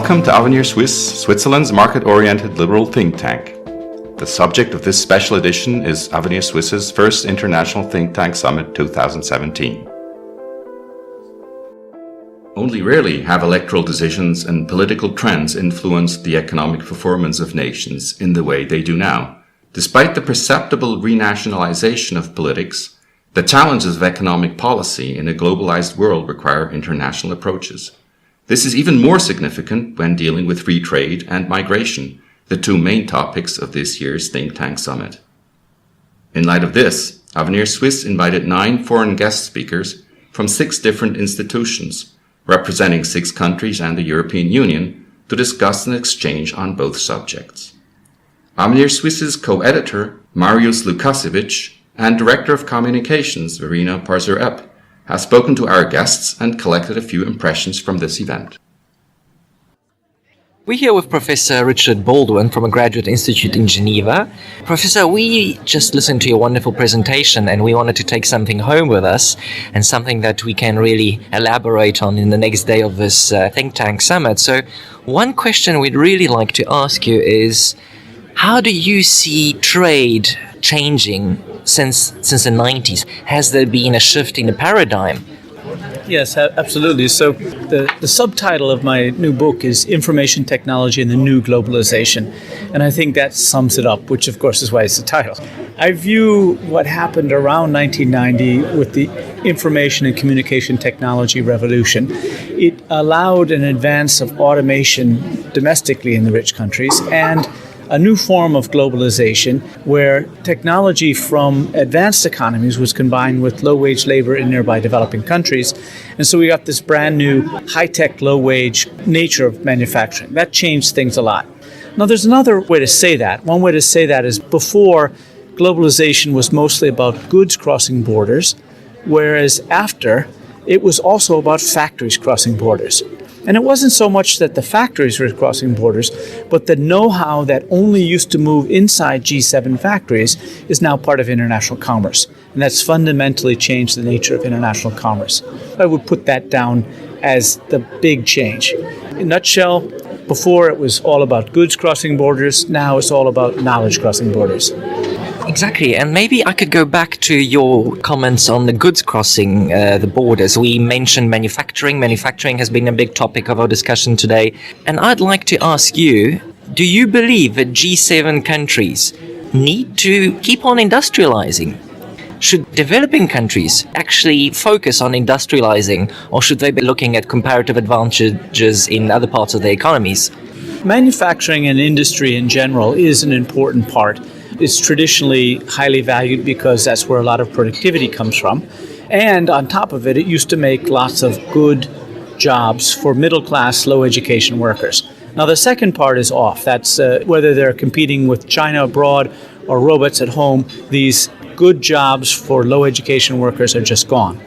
Welcome to Avenir Suisse, Switzerland's market-oriented liberal think tank. The subject of this special edition is Avenir Suisse's first International Think Tank Summit 2017. Only rarely have electoral decisions and political trends influenced the economic performance of nations in the way they do now. Despite the perceptible renationalization of politics, the challenges of economic policy in a globalized world require international approaches. This is even more significant when dealing with free trade and migration, the two main topics of this year's Think Tank Summit. In light of this, Avenir Suisse invited 9 foreign guest speakers from 6 different institutions, representing 6 countries and the European Union, to discuss and exchange on both subjects. Avenir Suisse's co-editor, Marius Lukasiewicz, and Director of Communications, Verena Parzer-Epp, has spoken to our guests and collected a few impressions from this event. We're here with Professor Richard Baldwin from a graduate institute in Geneva. Professor, we just listened to your wonderful presentation and we wanted to take something home with us and something that we can really elaborate on in the next day of this think tank summit. So one question we'd really like to ask you is, how do you see trade changing since the 90s? Has there been a shift in the paradigm? Yes, absolutely. So the subtitle of my new book is Information Technology and the New Globalization. And I think that sums it up, which of course is why it's the title. I view what happened around 1990 with the information and communication technology revolution. It allowed an advance of automation domestically in the rich countries and a new form of globalization where technology from advanced economies was combined with low-wage labor in nearby developing countries. And so we got this brand new high-tech, low-wage nature of manufacturing. That changed things a lot. Now, there's another way to say that. One way to say that is before, globalization was mostly about goods crossing borders, whereas after, it was also about factories crossing borders. And it wasn't so much that the factories were crossing borders, but the know-how that only used to move inside G7 factories is now part of international commerce. And that's fundamentally changed the nature of international commerce. I would put that down as the big change. In a nutshell, before it was all about goods crossing borders, now it's all about knowledge crossing borders. Exactly, and maybe I could go back to your comments on the goods crossing the borders. We mentioned manufacturing. Manufacturing has been a big topic of our discussion today. And I'd like to ask you, do you believe that G7 countries need to keep on industrializing? Should developing countries actually focus on industrializing, or should they be looking at comparative advantages in other parts of their economies? Manufacturing and industry in general is an important part. It's traditionally highly valued because that's where a lot of productivity comes from. And on top of it, it used to make lots of good jobs for middle-class, low-education workers. Now, the second part is off. That's whether they're competing with China abroad or robots at home, these good jobs for low-education workers are just gone.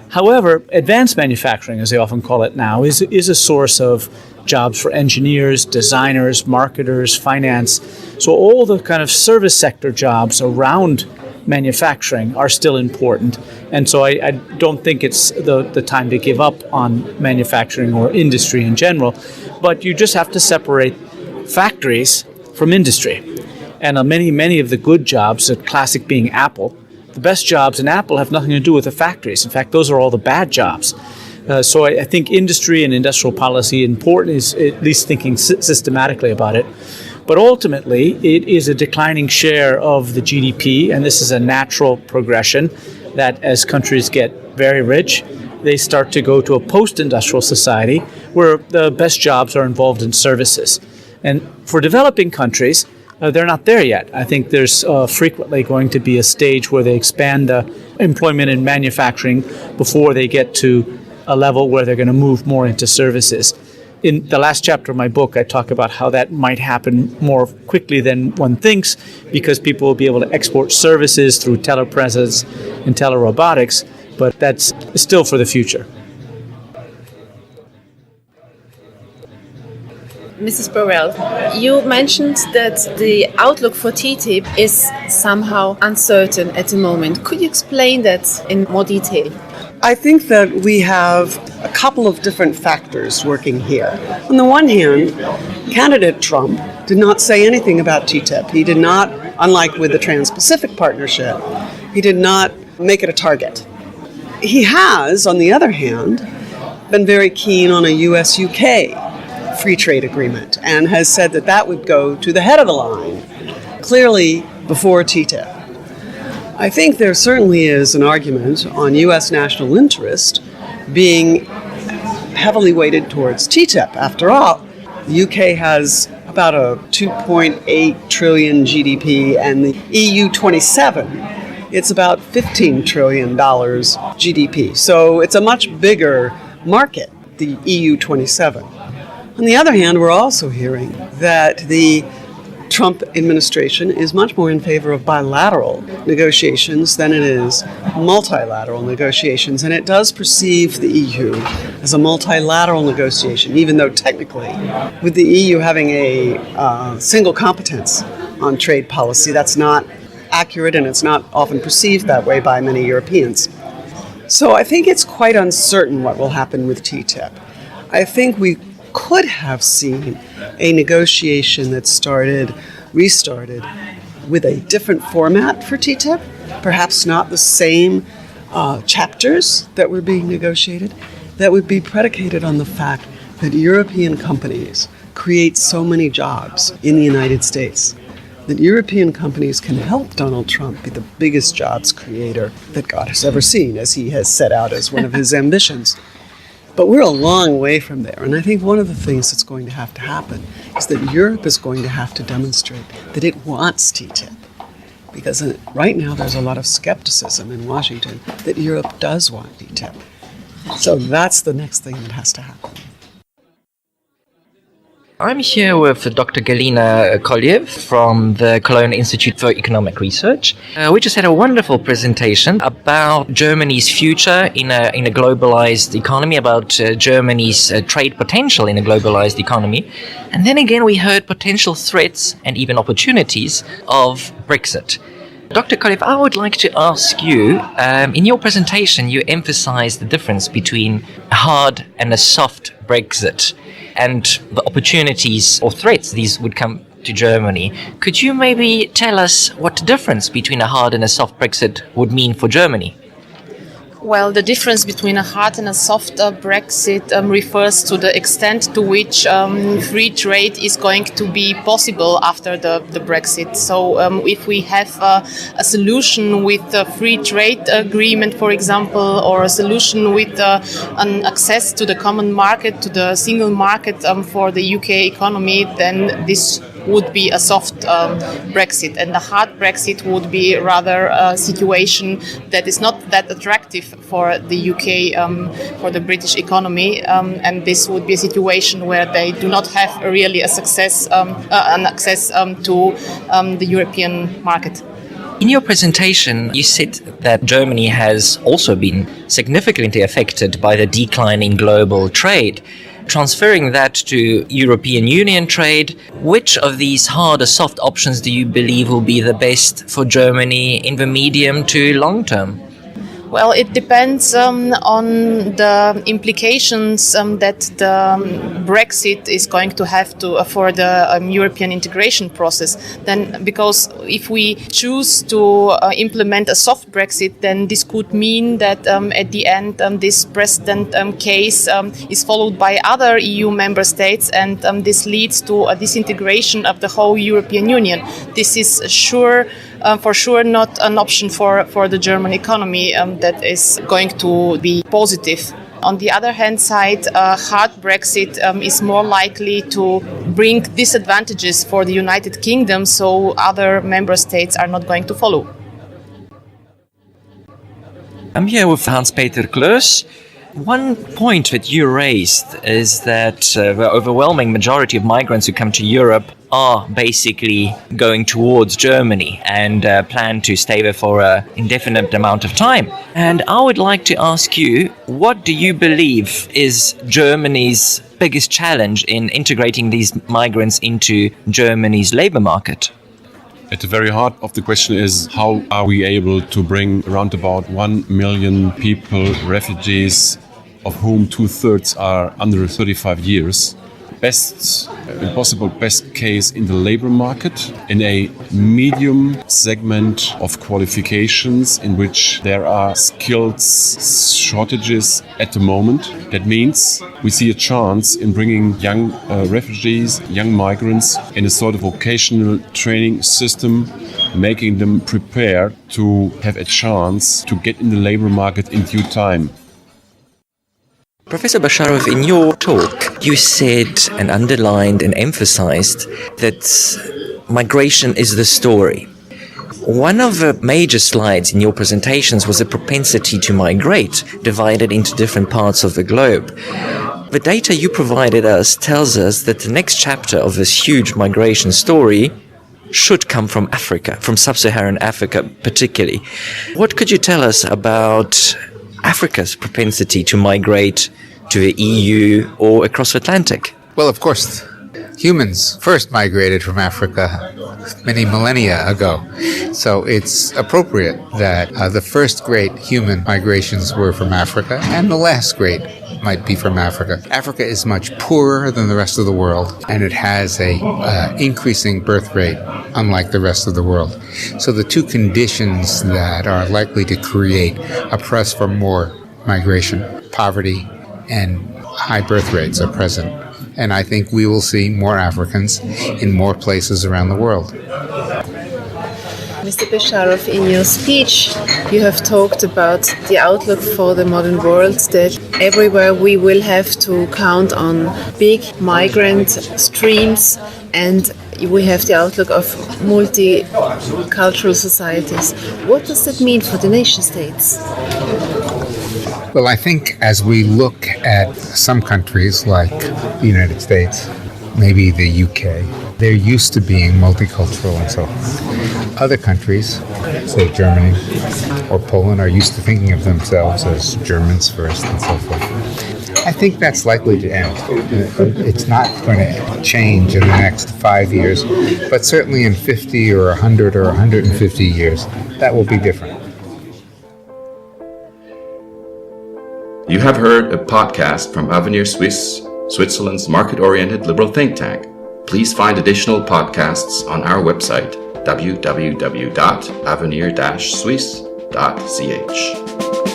However, advanced manufacturing, as they often call it now, is a source of jobs for engineers, designers, marketers, finance. So all the kind of service sector jobs around manufacturing are still important. And so I don't think it's the time to give up on manufacturing or industry in general, but you just have to separate factories from industry. And many of the good jobs, the classic being Apple, the best jobs in Apple have nothing to do with the factories. In fact, those are all the bad jobs. So I think industry and industrial policy important is at least thinking systematically about it. But ultimately, it is a declining share of the GDP, and this is a natural progression that as countries get very rich, they start to go to a post-industrial society where the best jobs are involved in services. And for developing countries, they're not there yet. I think there's frequently going to be a stage where they expand the employment in manufacturing before they get to a level where they're going to move more into services. In the last chapter of my book, I talk about how that might happen more quickly than one thinks because people will be able to export services through telepresence and telerobotics, but that's still for the future. Mrs. Burrell, you mentioned that the outlook for TTIP is somehow uncertain at the moment. Could you explain that in more detail? I think that we have a couple of different factors working here. On the one hand, candidate Trump did not say anything about TTIP. He did not, unlike with the Trans-Pacific Partnership, he did not make it a target. He has, on the other hand, been very keen on a US-UK free trade agreement and has said that that would go to the head of the line, clearly before TTIP. I think there certainly is an argument on US national interest being heavily weighted towards TTIP. After all, the UK has about a 2.8 trillion GDP and the EU 27, it's about $15 trillion GDP. So it's a much bigger market, the EU 27. On the other hand, we're also hearing that the Trump administration is much more in favor of bilateral negotiations than it is multilateral negotiations, and it does perceive the EU as a multilateral negotiation, even though technically, with the EU having a single competence on trade policy, that's not accurate and it's not often perceived that way by many Europeans. So I think it's quite uncertain what will happen with TTIP. I think we could have seen a negotiation that restarted with a different format for TTIP, perhaps not the same chapters that were being negotiated, that would be predicated on the fact that European companies create so many jobs in the United States, that European companies can help Donald Trump be the biggest jobs creator that God has ever seen, as he has set out as one of his ambitions. But we're a long way from there, and I think one of the things that's going to happen is that Europe is going to have to demonstrate that it wants TTIP. Because right now there's a lot of skepticism in Washington that Europe does want TTIP. So that's the next thing that has to happen. I'm here with Dr. Galina Koliev from the Cologne Institute for Economic Research. We just had a wonderful presentation about Germany's future in a globalized economy, about Germany's trade potential in a globalized economy. And then again, we heard potential threats and even opportunities of Brexit. Dr. Koliev, I would like to ask you, in your presentation, you emphasized the difference between a hard and a soft Brexit, and the opportunities or threats these would come to Germany. Could you maybe tell us what the difference between a hard and a soft Brexit would mean for Germany? Well, the difference between a hard and a soft Brexit refers to the extent to which free trade is going to be possible after the Brexit. So if we have a solution with a free trade agreement, for example, or a solution with an access to the common market, to the single market for the UK economy, then this would be a soft Brexit, and the hard Brexit would be rather a situation that is not that attractive for the UK, for the British economy, and this would be a situation where they do not have really an access to the European market. In your presentation, you said that Germany has also been significantly affected by the decline in global trade. Transferring that to European Union trade, which of these hard or soft options do you believe will be the best for Germany in the medium to long term? Well, it depends on the implications that the Brexit is going to have for the European integration process. Then, because if we choose to implement a soft Brexit, then this could mean that at the end this precedent case is followed by other EU member states, and this leads to a disintegration of the whole European Union. This is for sure not an option for the German economy that is going to be positive. On the other hand side, a hard Brexit is more likely to bring disadvantages for the United Kingdom, so other member states are not going to follow. I'm here with Hans-Peter Kloos. One point that you raised is that the overwhelming majority of migrants who come to Europe are basically going towards Germany and plan to stay there for an indefinite amount of time. And I would like to ask you, what do you believe is Germany's biggest challenge in integrating these migrants into Germany's labor market? At the very heart of the question is, how are we able to bring around about 1 million people, refugees, of whom 2/3 are under 35 years. Best case in the labor market, in a medium segment of qualifications in which there are skills shortages at the moment. That means we see a chance in bringing young refugees, young migrants in a sort of vocational training system, making them prepared to have a chance to get in the labor market in due time. Professor Basharov, in your talk, you said and underlined and emphasized that migration is the story. One of the major slides in your presentations was the propensity to migrate, divided into different parts of the globe. The data you provided us tells us that the next chapter of this huge migration story should come from Africa, from sub-Saharan Africa particularly. What could you tell us about Africa's propensity to migrate to the EU or across the Atlantic? Well, of course, humans first migrated from Africa many millennia ago. So it's appropriate that the first great human migrations were from Africa, and the last great might be from Africa. Africa is much poorer than the rest of the world, and it has a increasing birth rate, unlike the rest of the world. So the two conditions that are likely to create a press for more migration, poverty and high birth rates, are present. And I think we will see more Africans in more places around the world. Mr. Basharov, in your speech, you have talked about the outlook for the modern world, that everywhere we will have to count on big migrant streams, and we have the outlook of multicultural societies. What does that mean for the nation states? Well, I think as we look at some countries like the United States, maybe the UK, they're used to being multicultural and so forth. Other countries, say Germany or Poland, are used to thinking of themselves as Germans first and so forth. I think that's likely to end. It's not going to change in the next 5 years, but certainly in 50 or 100 or 150 years, that will be different. You have heard a podcast from Avenir Suisse, Switzerland's market-oriented liberal think tank. Please find additional podcasts on our website, www.avenir-suisse.ch.